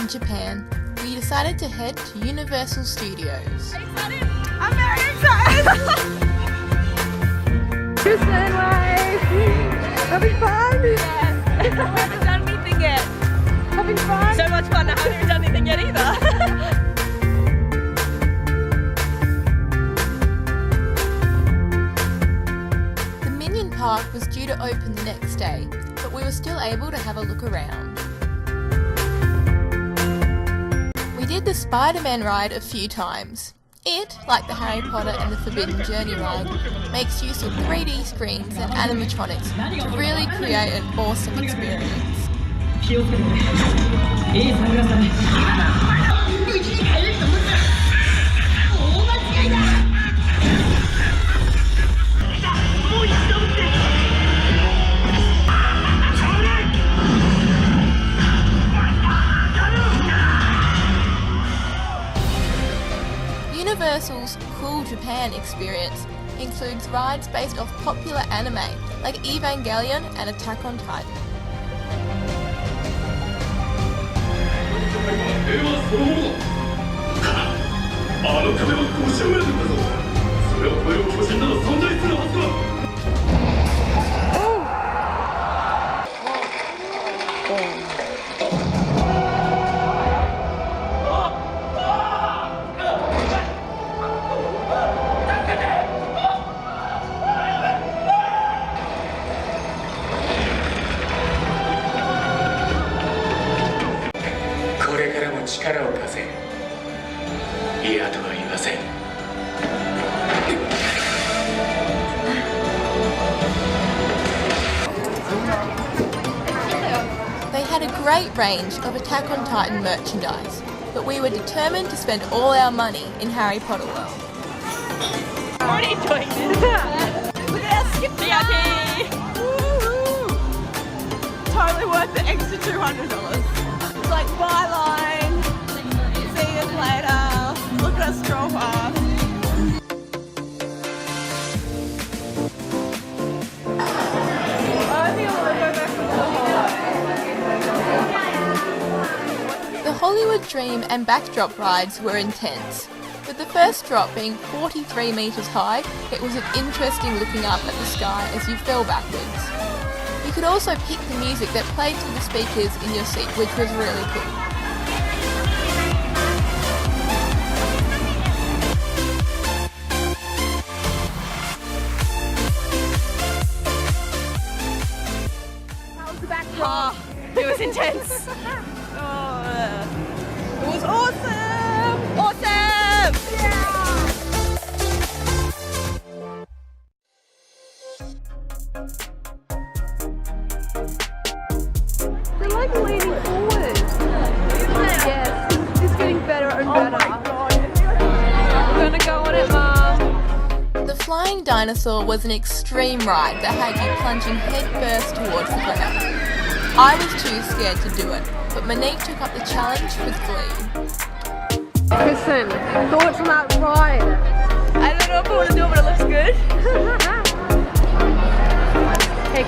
Japan, we decided to head to Universal Studios. Are you excited? I'm very excited! Houston, having fun? Yeah. I haven't done anything yet. Having fun? So much fun, I haven't even done anything yet either. The Minion Park was due to open the next day, but we were still able to have a look around. We did the Spider-Man ride a few times. It, like the Harry Potter and the Forbidden Journey ride, makes use of 3D screens and animatronics to really create an awesome experience. Universal's Cool Japan experience includes rides based off popular anime like Evangelion and Attack on Titan. They had a great range of Attack on Titan merchandise, but we were determined to spend all our money in Harry Potter World. I'm already enjoying this. Look at our skip VIP! Totally worth the extra $200. It's like byline, see you later, look at us stroll past. The Hollywood Dream and Backdrop rides were intense. With the first drop being 43 metres high, it was an interesting looking up at the sky as you fell backwards. You could also pick the music that played to the speakers in your seat, which was really cool. How was the backdrop? It was intense. It was awesome! Awesome! Yeah! They're like leaning forward. Yes, it's getting better and better. Oh my god. We're gonna go on it, Mum. The Flying Dinosaur was an extreme ride that had you plunging headfirst towards the ground. I was too scared to do it, but Monique took up the challenge with glee. Kristen, thoughts on that ride? I don't know if I want to do it, but it looks good.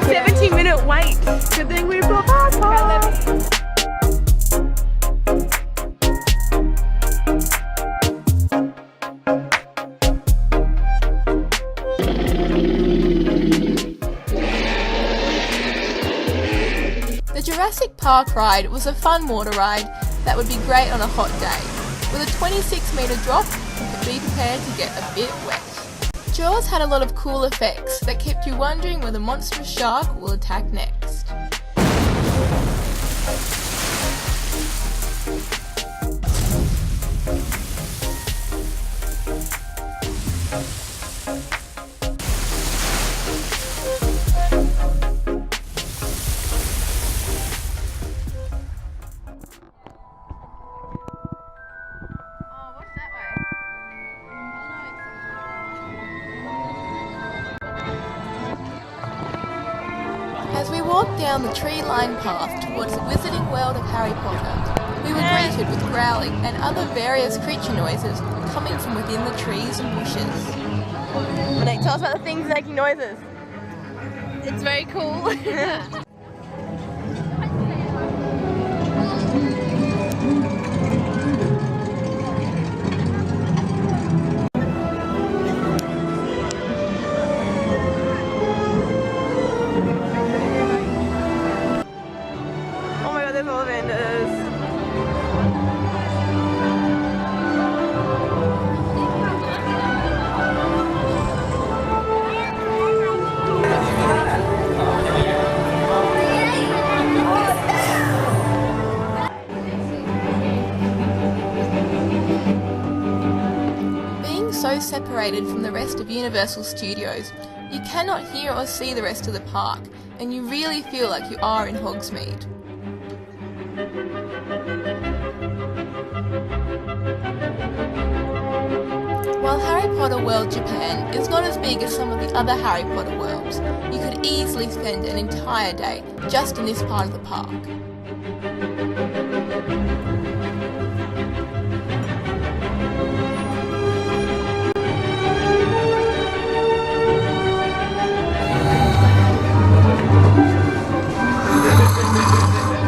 70-minute wait. Good thing we've got passport. The Jurassic Park ride was a fun water ride that would be great on a hot day. With a 26-metre drop, you could be prepared to get a bit wet. Jaws had a lot of cool effects that kept you wondering where the monstrous shark will attack next. As we walked down the tree-lined path towards the wizarding world of Harry Potter, we were greeted with growling and other various creature noises coming from within the trees and bushes. Monique, tell us about the things making noises. It's very cool. Oh my god, there's all the vendors. Being so separated from the rest of Universal Studios, you cannot hear or see the rest of the park, and you really feel like you are in Hogsmeade. While Harry Potter World Japan is not as big as some of the other Harry Potter worlds, you could easily spend an entire day just in this part of the park.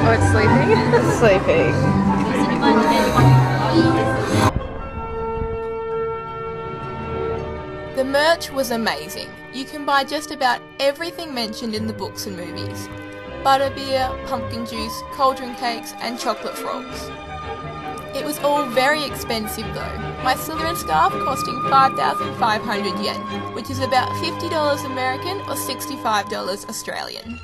Oh, it's sleeping? It's sleeping. The merch was amazing. You can buy just about everything mentioned in the books and movies. Butterbeer, pumpkin juice, cauldron cakes and chocolate frogs. It was all very expensive though, my Slytherin scarf costing 5,500 yen, which is about $50 American or $65 Australian.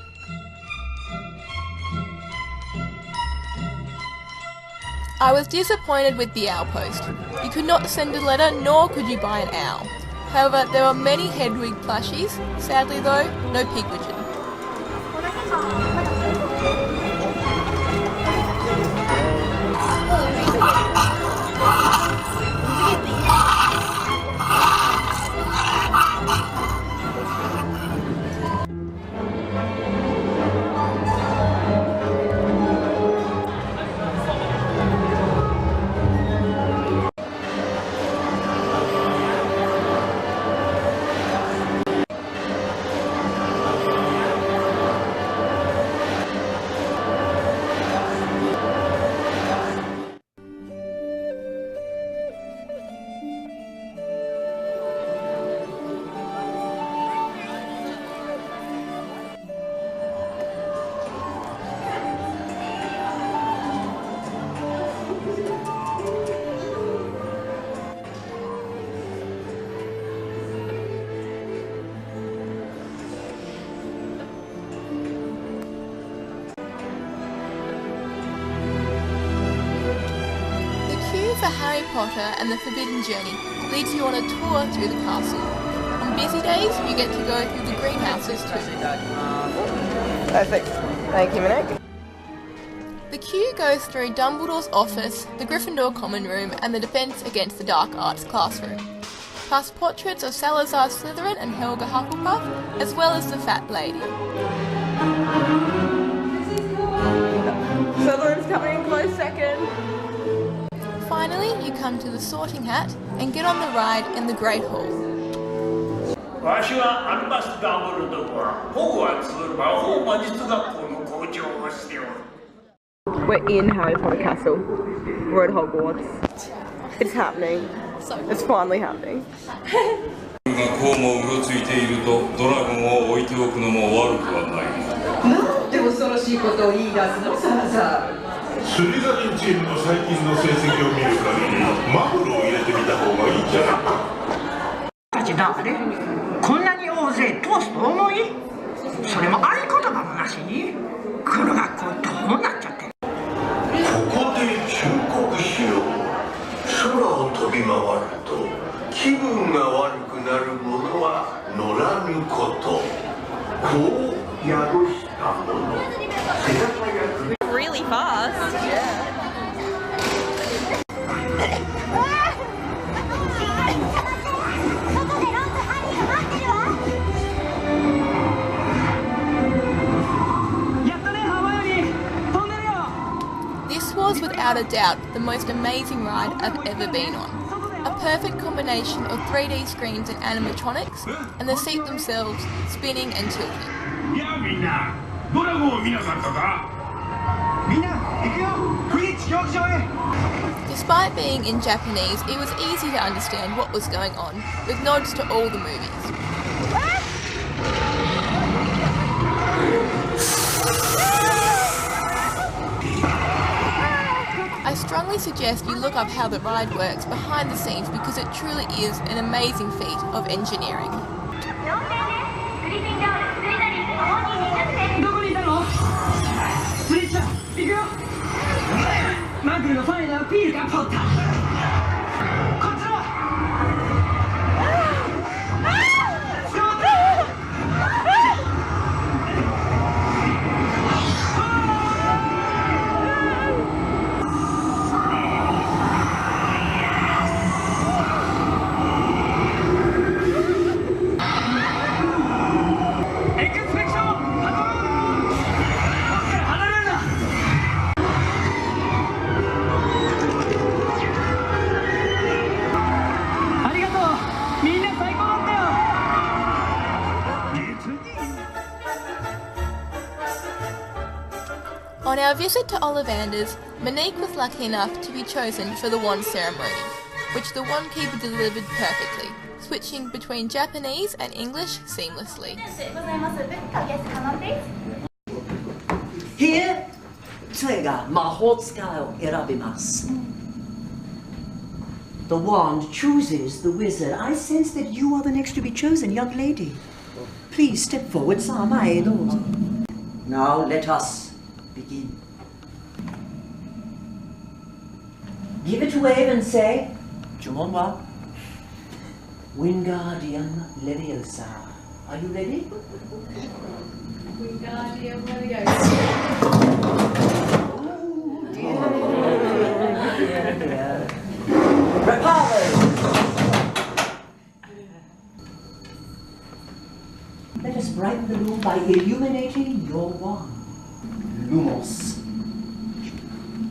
I was disappointed with the owl post. You could not send a letter nor could you buy an owl. However, there were many Hedwig plushies. Sadly though, no pigwidgeon. For Harry Potter and the Forbidden Journey leads you on a tour through the castle. On busy days, you get to go through the greenhouses too. Perfect. Thank you, Monique. The queue goes through Dumbledore's office, the Gryffindor common room, and the Defence Against the Dark Arts classroom. Past portraits of Salazar Slytherin and Helga Hufflepuff, as well as the Fat Lady. Slytherin's coming in close second. Finally, you come to the Sorting Hat and get on the ride in the Great Hall. We're in Harry Potter Castle. We're at Hogwarts. It's happening. It's finally happening. こうもうろついているとドラゴンを置いておくのも悪くはない。なんて恐ろしいことを言い出すの、サラザー。スリザリンチームの最近の成績を見る限りマグロを入れてみた方がいいんじゃないか。たち誰？こんなに大勢通すと思い？それも合言葉もなしに？この学校どうなっちゃってる？ここで忠告しよう。空を飛び回ると気分が悪くなるものは乗らぬこと。こう宿したもの。Really fast. Yeah. without a doubt the most amazing ride I've ever been on. A perfect combination of 3D screens and animatronics, and the seats themselves spinning and tilting. Despite being in Japanese, it was easy to understand what was going on, with nods to all the movies. I strongly suggest you look up how the ride works behind the scenes because it truly is an amazing feat of engineering. On our visit to Ollivander's, Monique was lucky enough to be chosen for the wand ceremony, which the wand keeper delivered perfectly, switching between Japanese and English seamlessly. Here, 杖が魔法使いを選びます。The wand chooses the wizard. I sense that you are the next to be chosen, young lady. Please step forward, さあ前へどうぞ。Now let us begin. Give it a wave and say, 주문과 Wingardium Leviosa. Are you ready? Wingardium Leviosa. Reparo! Let us brighten the room by illuminating your wand. Lumos.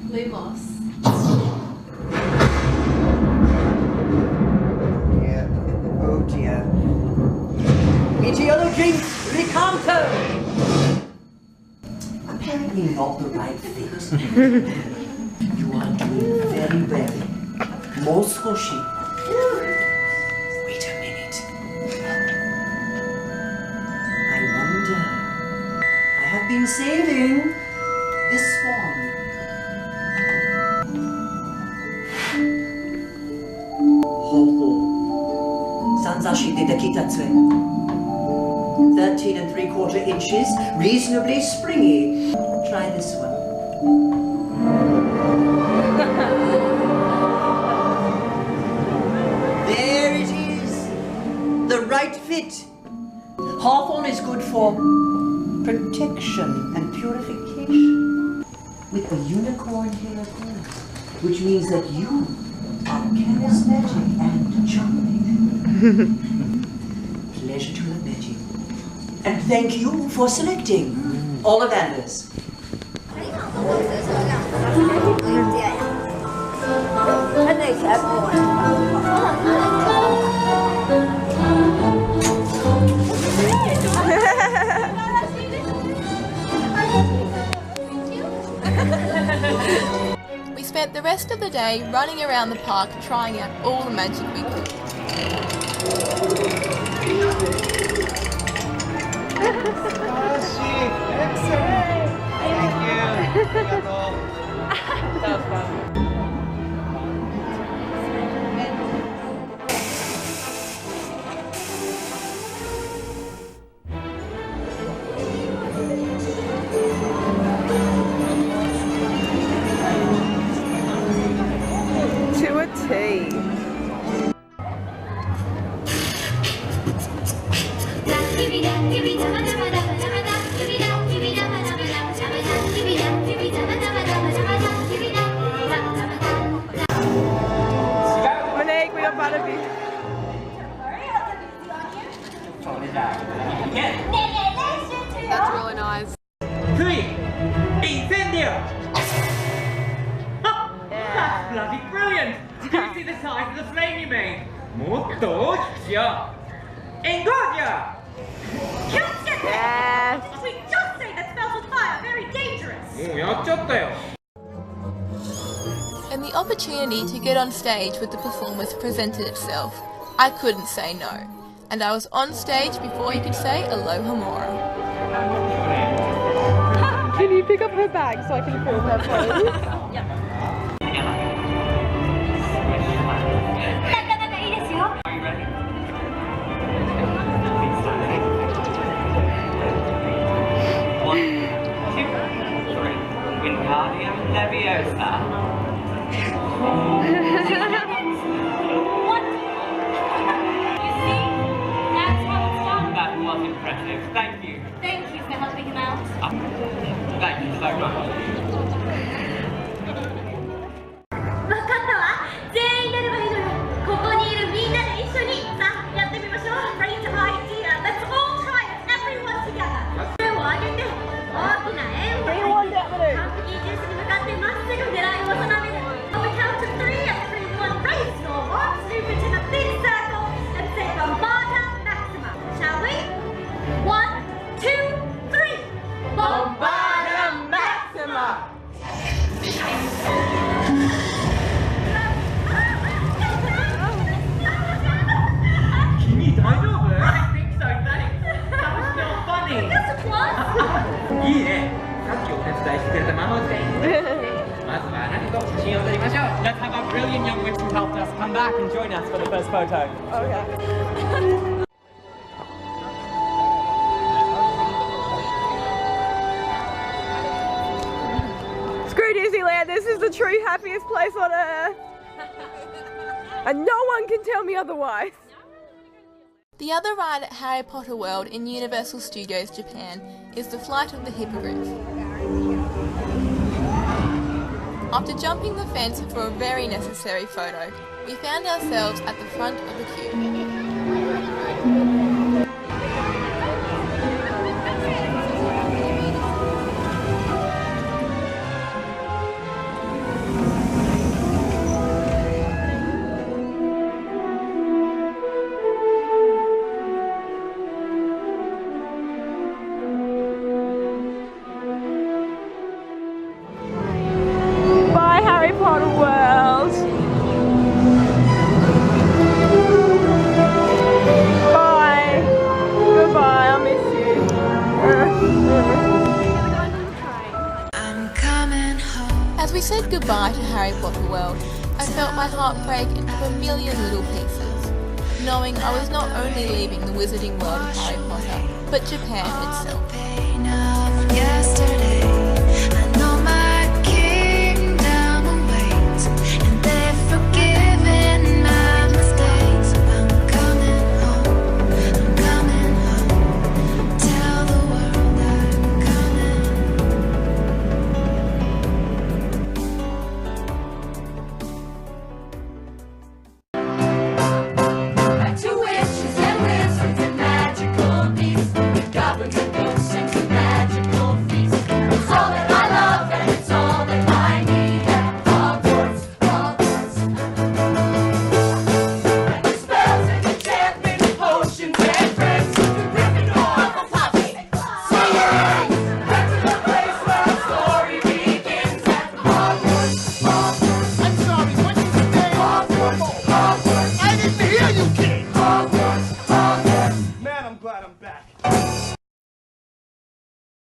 Lumos. Dear. Oh dear. Meteorology Ricanto! Apparently not the right fit. You are doing very well. More squishy. Wait a minute. I wonder. I have been saving this one. Hawthorne. Sanzashi de Dakitatsu. 13 3/4 inches, reasonably springy. Try this one. There it is. The right fit. Hawthorne is good for protection and purification. With a unicorn hair coil, which means that you are charismatic and charming. Pleasure to have met you. And thank you for selecting Ollivanders. We spent the rest of the day running around the park trying out all the magic we could. To a T. Monique, we got butterbeer. That's really nice. 可以，比分掉。bloody brilliant! Did you see the size of the flame you made? もっと大きくしよう Engodia! Yes. We just say that spells with fire are very dangerous. もうやっちゃったよ And the opportunity to get on stage with the performers presented itself. I couldn't say no. And I was on stage before you could say Aloha Mora. Can you pick up her bag so I can film her, please? なかなかいいですよ。 Are you ready? One, two, three. Wingardium Leviosa. What? You see? That's how it's done. That was impressive. Thank you. Thank you for helping him out. Thank you so much. わかったわ。全員やればいいのよ。ここにいるみんなで一緒にさあやってみましょう。Great idea. Let's all try it. Everyone together. 手を上げて大きな円を描いて完璧ジュースに向かってまっすぐ狙いを定める。On the count of three, everyone raise your arms, move into the big circle, and say Bombarda Maxima. Shall we? 1, 2, 3. Bombarda Maxima. 君大丈夫 I think so, thanks. That was still funny. Just one. いいね。さっきお手伝いしてくれた魔法使い。まずは何と写真を撮りましょう。Let's have our brilliant young witch who helped us come back and join us for the first photo. Okay. Screw Disneyland, this is the true happiest place on earth. And no one can tell me otherwise. The other ride at Harry Potter World in Universal Studios Japan is the Flight of the Hippogriff. After jumping the fence for a very necessary photo, we found ourselves at the front of the queue. Bye, Harry Potter World. Bye. Goodbye, I'll miss you. As we said goodbye to Harry Potter World, I felt my heart break into a million little pieces, knowing I was not only leaving the wizarding world of Harry Potter, but Japan itself.